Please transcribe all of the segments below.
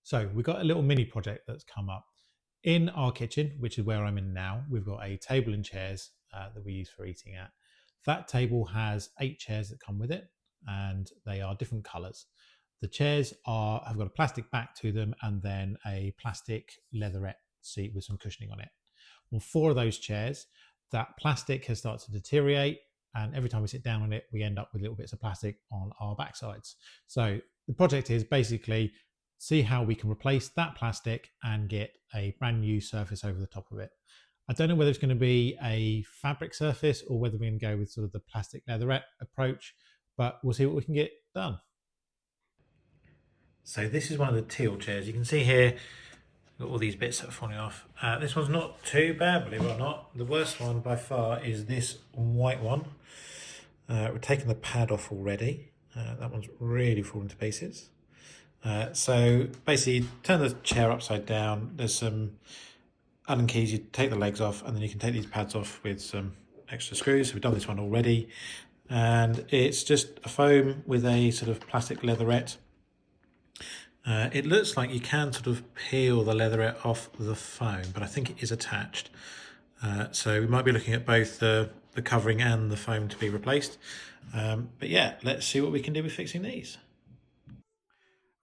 So we've got a little mini project that's come up. In our kitchen, which is where I'm in now, we've got a table and chairs that we use for eating at. That table has 8 chairs that come with it, and they are different colours. The chairs have got a plastic back to them and then a plastic leatherette seat with some cushioning on it. On 4 of those chairs, that plastic has started to deteriorate, and every time we sit down on it, we end up with little bits of plastic on our backsides. So the project is basically see how we can replace that plastic and get a brand new surface over the top of it. I don't know whether it's going to be a fabric surface or whether we're going to go with sort of the plastic leatherette approach, but we'll see what we can get done. So this is one of the teal chairs. You can see here, got all these bits that are falling off. This one's not too bad, believe it or not. The worst one by far is this white one. We're taking the pad off already. That one's really fallen to pieces. So basically, turn the chair upside down. There's some Allen keys. You take the legs off, and then you can take these pads off with some extra screws. So we've done this one already, and it's just a foam with a sort of plastic leatherette. It looks like you can sort of peel the leatherette off the foam, but I think it is attached. So we might be looking at both the covering and the foam to be replaced. But yeah, let's see what we can do with fixing these.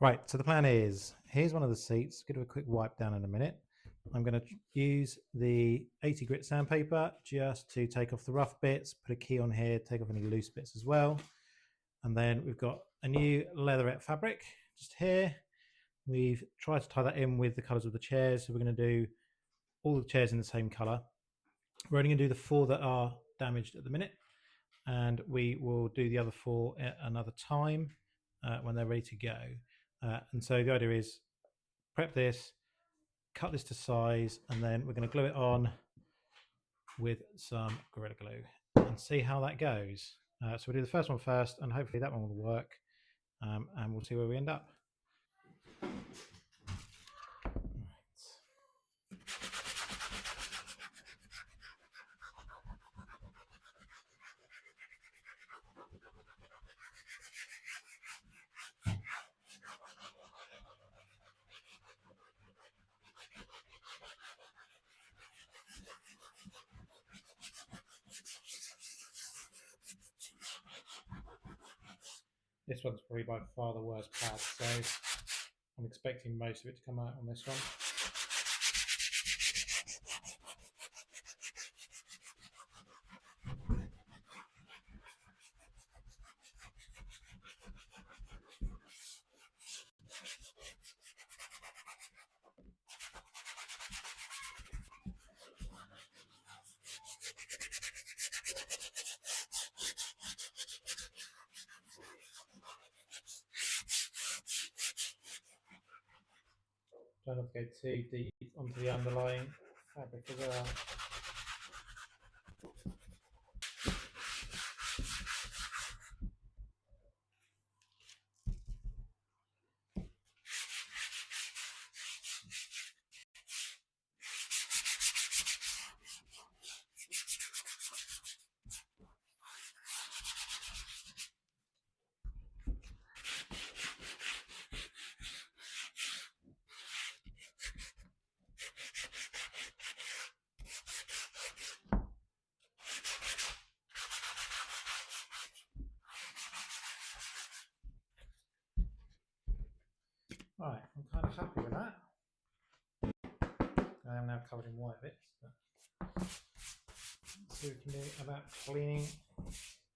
Right, so the plan is, here's one of the seats. Give it a quick wipe down in a minute. I'm going to use the 80 grit sandpaper just to take off the rough bits, put a key on here, take off any loose bits as well. And then we've got a new leatherette fabric just here. We've tried to tie that in with the colours of the chairs. So we're going to do all the chairs in the same colour. We're only going to do the 4 that are damaged at the minute. And we will do the other 4 at another time when they're ready to go. And so the idea is prep this, cut this to size, and then we're going to glue it on with some Gorilla Glue and see how that goes. So we'll do the first one first, and hopefully that one will work, and we'll see where we end up. This one's probably by far the worst pad, so I'm expecting most of it to come out on this one. Try not to go too deep onto the underlying fabric as well. Right, I'm kind of happy with that. I am now covered in white bits, but let's see what we can do about cleaning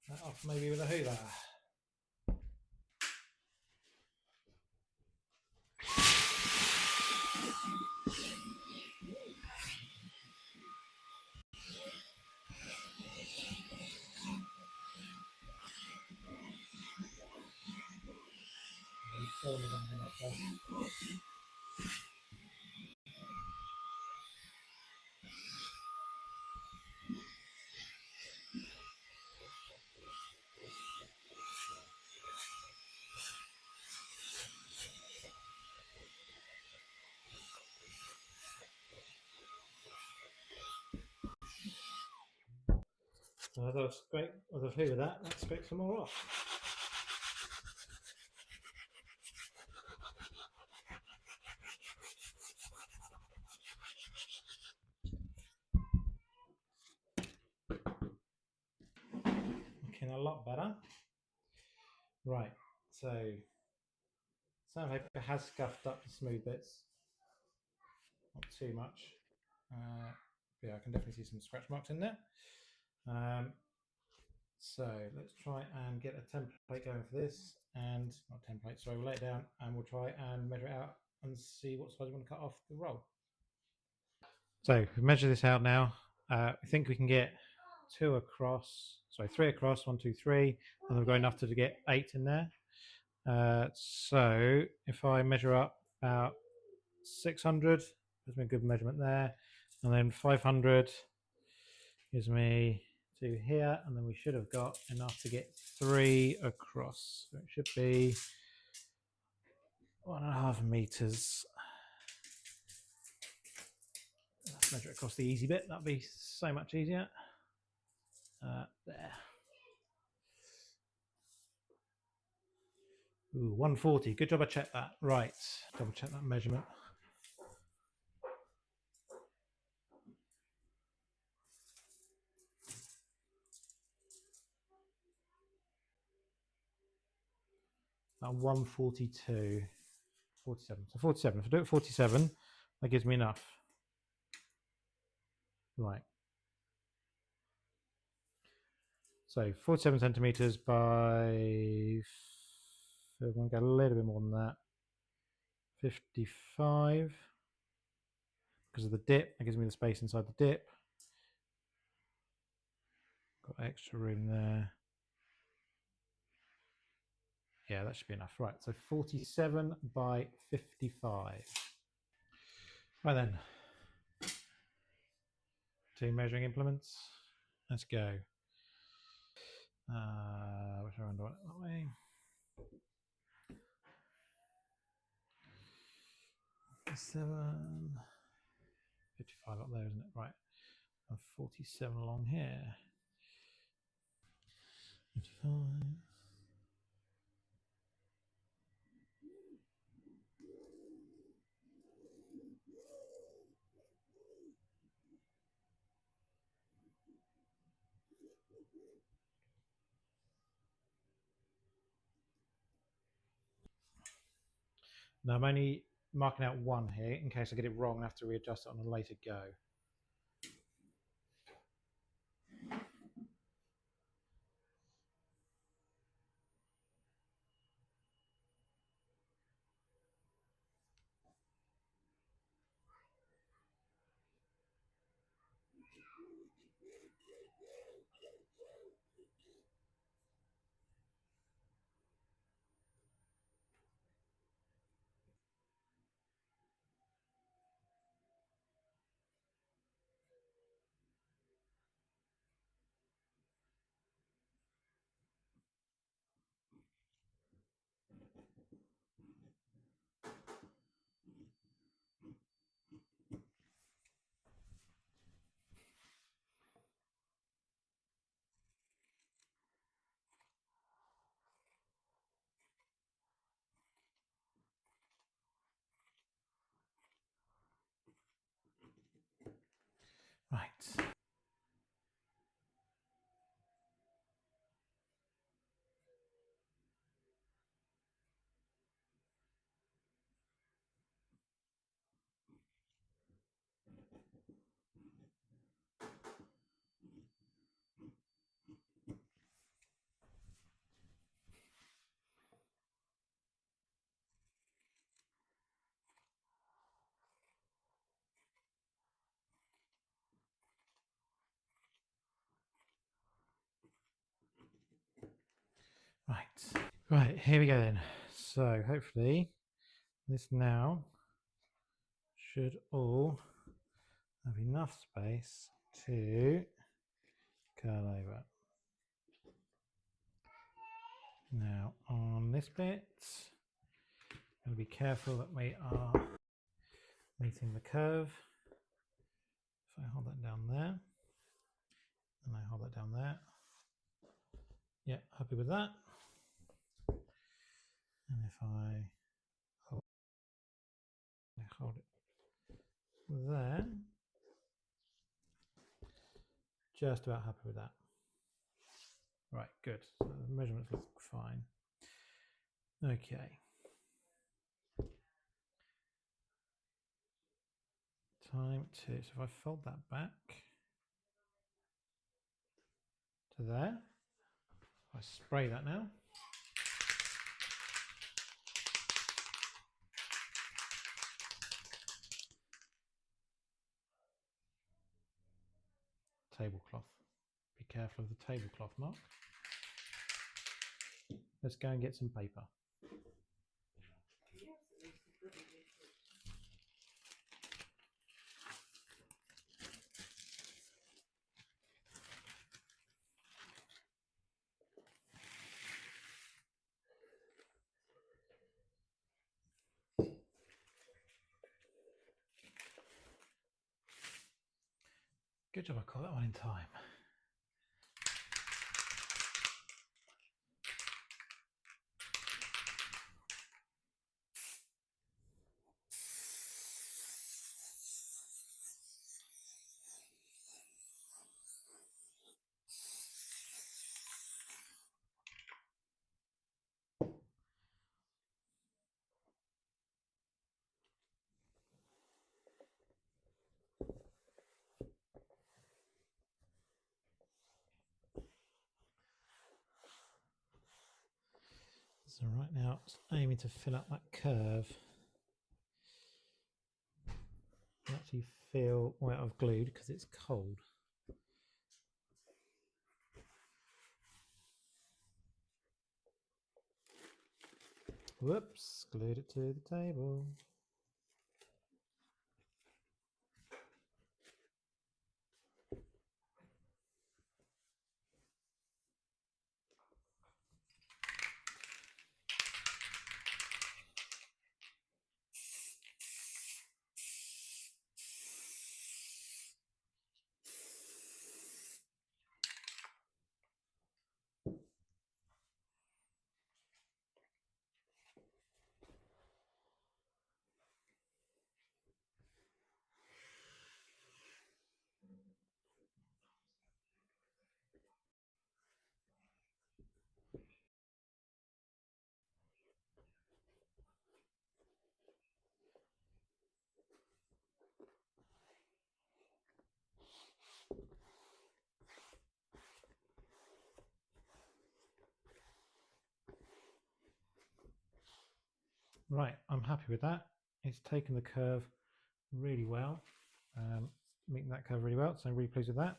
that off, maybe with a hoover. So as I've hoovered that, let's scrape some more off. looking a lot better. Right, so sandpaper has scuffed up the smooth bits, not too much. Yeah, I can definitely see some scratch marks in there. So let's try and get a template going for this, and not template, sorry, we'll lay it down and we'll try and measure it out and see what size we want to cut off the roll. So we measure this out now. I think we can get three across, 1, 2, 3, and we've got enough to get 8 in there. So if I measure up about 600, gives me a good measurement there, and then 500 gives me to here, and then we should have got enough to get 3 across. So it should be 1.5 meters. Let's measure it across the easy bit. That'd be so much easier. There. Ooh, 140. Good job I checked that. Right. Double check that measurement. About 142. 47. So 47. If I do it 47, that gives me enough. Right. So 47 centimeters by, so we're going to go a little bit more than that. 55. Because of the dip, that gives me the space inside the dip. Got extra room there. Yeah, that should be enough. Right, so 47 by 55. Right then. 2 measuring implements. Let's go. Which I do it that way. 7, 55 up there, isn't it? Right. And 47 along here. 55. Now I'm only marking out 1 here in case I get it wrong and have to readjust it on a later go. Right. Right. Right, here we go then. So hopefully this now should all have enough space to curl over. Now on this bit, I'm going to be careful that we are meeting the curve. If I hold that down there, and I hold that down there. Yeah, happy with that. And if I hold it there, just about happy with that. Right, good. So the measurements look fine. Okay. Time to, so if I fold that back to there, I spray that now. Tablecloth. Be careful of the tablecloth, Mark. Let's go and get some paper. Good job I caught that one in time. So right now it's aiming to fill up that curve. You actually feel where I've glued because it's cold. Whoops, glued it to the table. Right, I'm happy with that. It's taken the curve really well, making that curve really well, so I'm really pleased with that.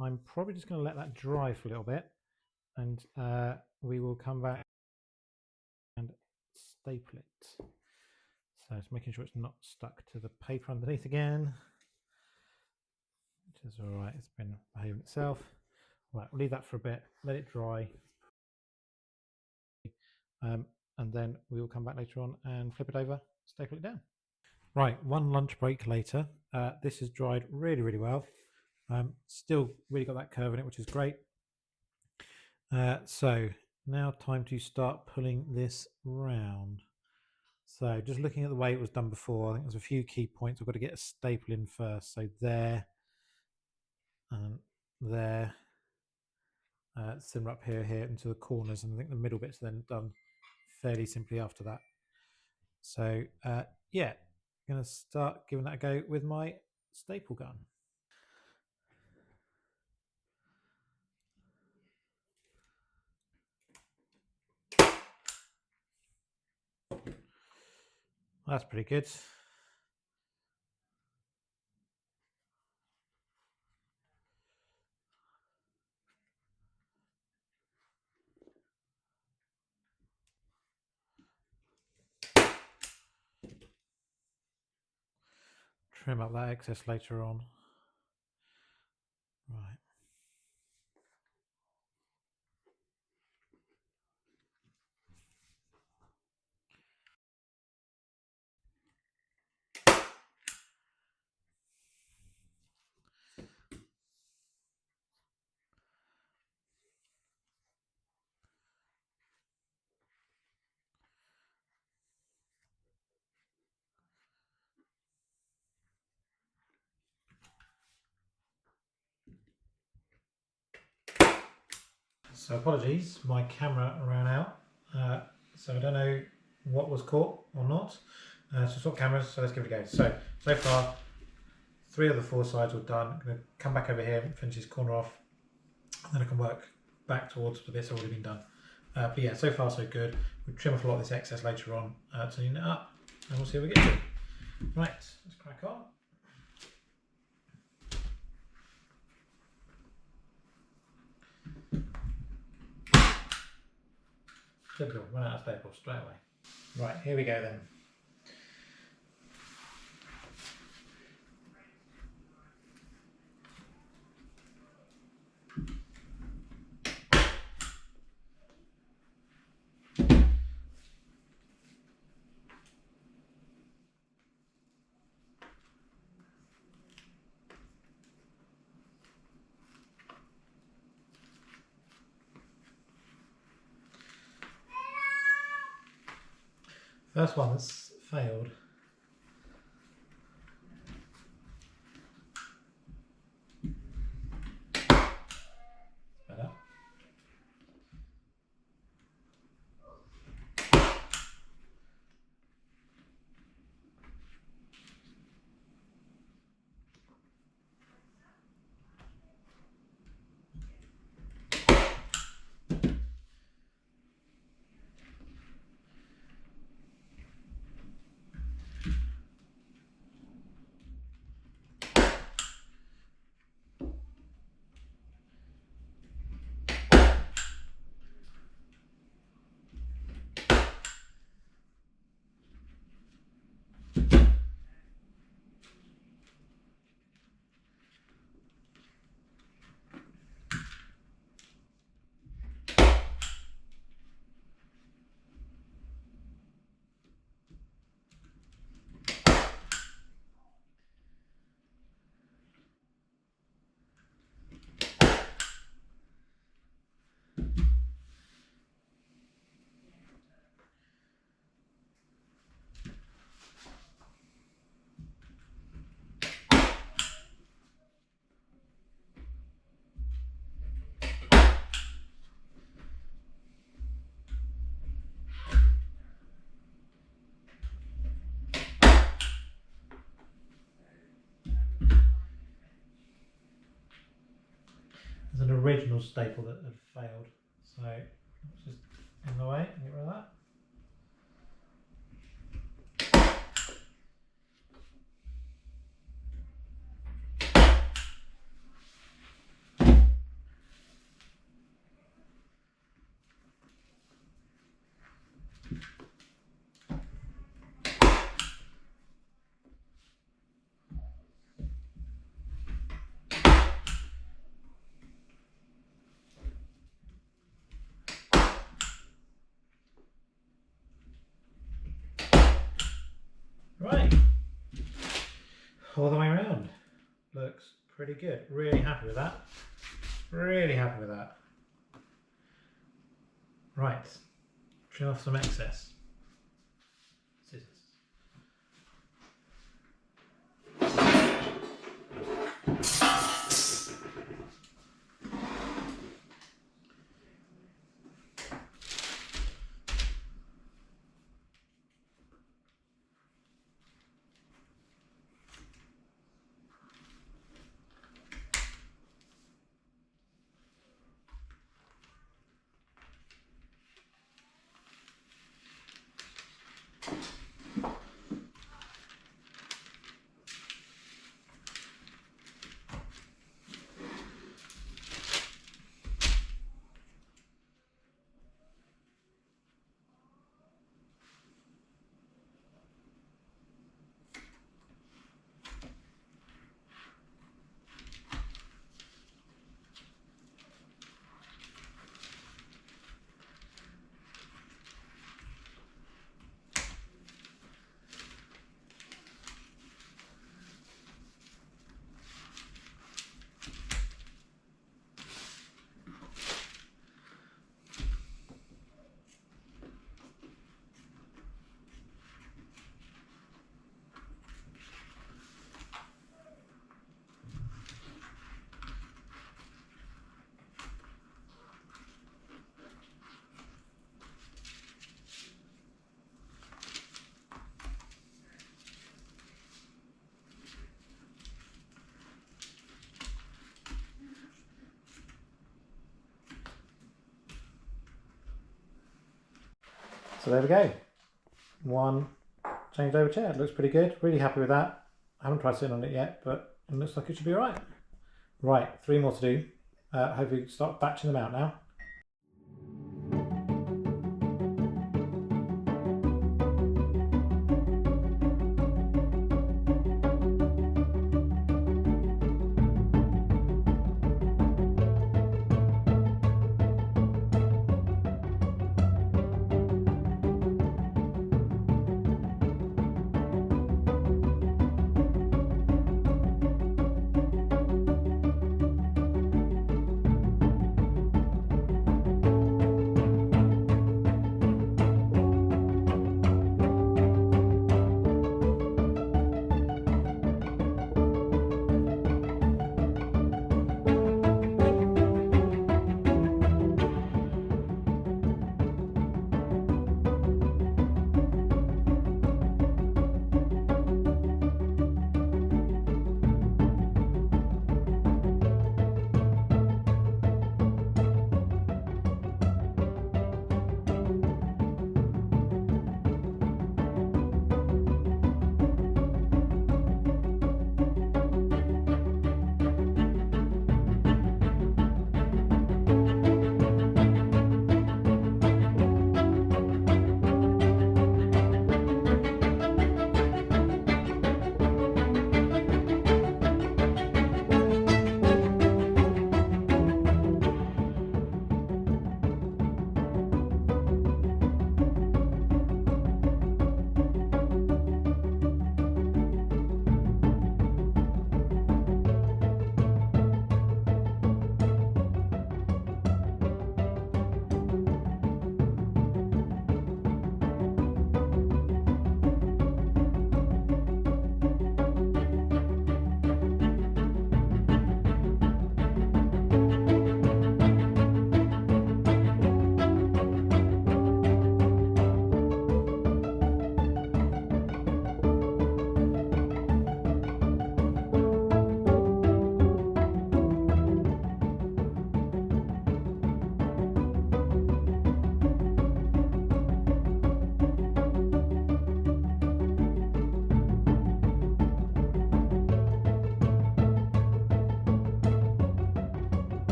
I'm probably just going to let that dry for a little bit, and we will come back and staple it. So it's making sure it's not stuck to the paper underneath again, which is all right. It's been behaving itself. Right, we'll leave that for a bit, let it dry, and then we will come back later on and flip it over, staple it down. Right, one lunch break later. This has dried really, really well. Still really got that curve in it, which is great. So now time to start pulling this round. So just looking at the way it was done before, I think there's a few key points. I've got to get a staple in first. So there and there, similar up here, here into the corners, and I think the middle bit's then done fairly simply after that. So yeah, I'm going to start giving that a go with my staple gun. That's pretty good. Trim up that excess later on. Right. So apologies, my camera ran out, so I don't know what was caught or not. So swap cameras, so let's give it a go. So far, 3 of the 4 sides were done. I'm going to come back over here and finish this corner off, and then I can work back towards the bits that have already been done. But yeah, so far so good. We'll trim off a lot of this excess later on to neaten it up, and we'll see how we get to. Right, let's crack on. Typical, run out of staples straight away. Right, here we go then. First one that's failed. Better. There's an original staple that had failed, so it's just in the way, get rid of that. Right, all the way around. Looks pretty good. Really happy with that. Really happy with that. Right, trim off some excess. Scissors. So there we go. One changed over chair. It looks pretty good. Really happy with that. I haven't tried sitting on it yet, but it looks like it should be alright. Right, 3 more to do. Hopefully start batching them out now.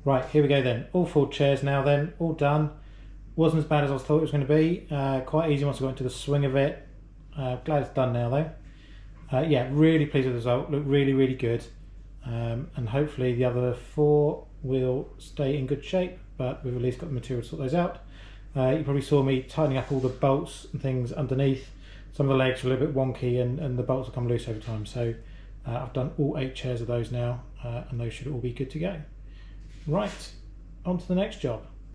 Right, here we go then. All 4 chairs now then, all done. Wasn't as bad as I thought it was going to be. Quite easy once I got into the swing of it. Glad it's done now though. Yeah, really pleased with the result. Look really, really good. And hopefully the other 4 will stay in good shape, but we've at least got the material to sort those out. You probably saw me tightening up all the bolts and things underneath. Some of the legs were a little bit wonky and the bolts will come loose over time. So I've done all 8 chairs of those now, and those should all be good to go. Right, on to the next job.